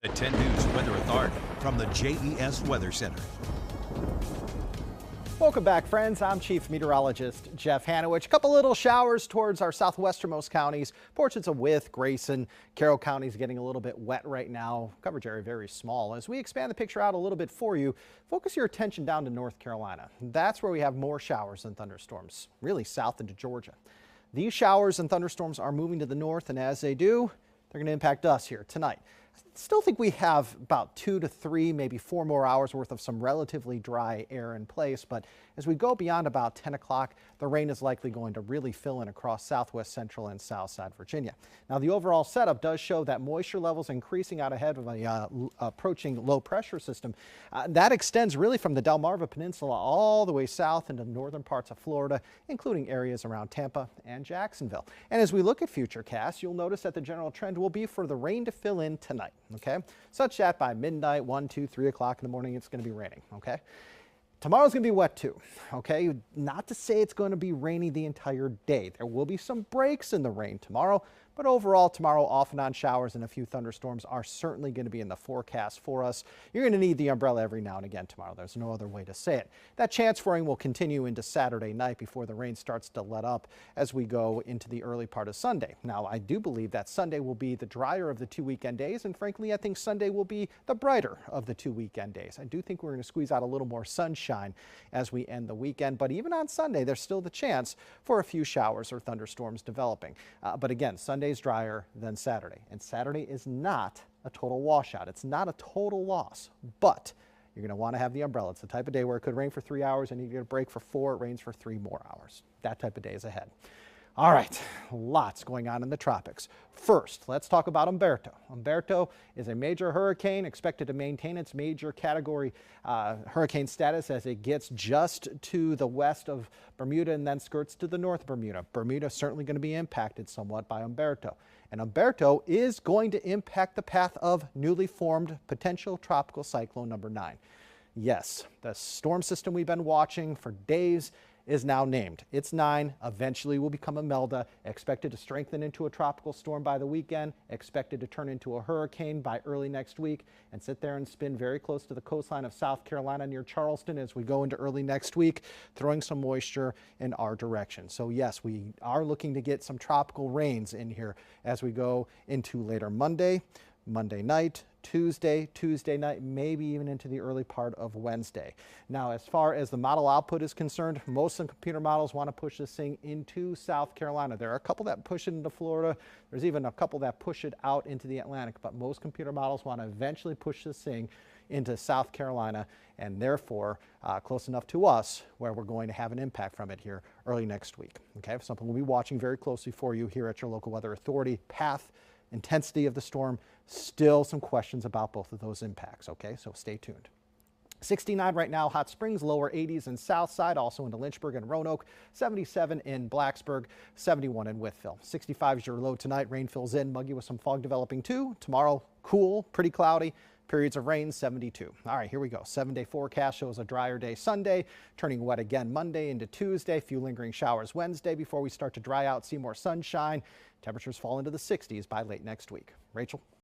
At 10 News Weather Authority from the JES Weather Center. Welcome back, friends. I'm Chief Meteorologist Jeff Hanowich. A couple little showers towards our southwesternmost counties. Portions of Wythe, Grayson, Carroll counties getting a little bit wet right now. Coverage area very small. As we expand the picture out a little bit for you, focus your attention down to North Carolina. That's where we have more showers and thunderstorms, really south into Georgia. These showers and thunderstorms are moving to the north, and as they do, they're going to impact us here tonight. Still think we have about 2 to 3, maybe 4 more hours worth of some relatively dry air in place. But as we go beyond about 10 o'clock, the rain is likely going to really fill in across southwest central and south side Virginia. Now, the overall setup does show that moisture levels increasing out ahead of a approaching low pressure system. That extends really from the Delmarva Peninsula all the way south into the northern parts of Florida, including areas around Tampa and Jacksonville. And as we look at future casts, you'll notice that the general trend will be for the rain to fill in tonight. Okay, such that by midnight, 1, 2, 3 o'clock in the morning, it's going to be raining. Okay, tomorrow's going to be wet too. Okay, not to say it's going to be rainy the entire day. There will be some breaks in the rain tomorrow, but overall tomorrow off and on showers and a few thunderstorms are certainly going to be in the forecast for us. You're going to need the umbrella every now and again tomorrow. There's no other way to say it. That chance for rain will continue into Saturday night before the rain starts to let up as we go into the early part of Sunday. Now, I do believe that Sunday will be the drier of the 2 weekend days, and frankly, I think Sunday will be the brighter of the 2 weekend days. I do think we're going to squeeze out a little more sunshine as we end the weekend, but even on Sunday, there's still the chance for a few showers or thunderstorms developing. But again, Sunday's drier than Saturday, and Saturday is not a total washout. It's not a total loss, but you're going to want to have the umbrella. It's the type of day where it could rain for 3 hours and you get a break for 4. It rains for 3 more hours. That type of day is ahead. All right, lots going on in the tropics. First, let's talk about Umberto. Umberto is a major hurricane expected to maintain its major category hurricane status as it gets just to the west of Bermuda and then skirts to the north of Bermuda. Bermuda is certainly going to be impacted somewhat by Umberto. And Umberto is going to impact the path of newly formed potential tropical cyclone number 9. Yes, the storm system we've been watching for days is now named. It's 9, eventually will become a Melda, expected to strengthen into a tropical storm by the weekend, expected to turn into a hurricane by early next week, and sit there and spin very close to the coastline of South Carolina near Charleston as we go into early next week, throwing some moisture in our direction. So yes, we are looking to get some tropical rains in here as we go into later Monday night, Tuesday night, maybe even into the early part of Wednesday. Now, as far as the model output is concerned, most of the computer models want to push this thing into South Carolina. There are a couple that push it into Florida. There's even a couple that push it out into the Atlantic, but most computer models want to eventually push this thing into South Carolina and therefore close enough to us where we're going to have an impact from it here early next week. Okay, something we'll be watching very closely for you here at your local weather authority. Path, intensity of the storm, still some questions about both of those impacts. Okay, so stay tuned. 69 right now, Hot Springs, lower 80s in South Side, also into Lynchburg and Roanoke, 77 in Blacksburg, 71 in Wytheville. 65 is your low tonight. Rain fills in, muggy with some fog developing too. Tomorrow, cool, pretty cloudy. Periods of rain, 72. All right, here we go. 7-day forecast shows a drier day Sunday, turning wet again Monday into Tuesday. Few lingering showers Wednesday before we start to dry out, see more sunshine. Temperatures fall into the 60s by late next week. Rachel?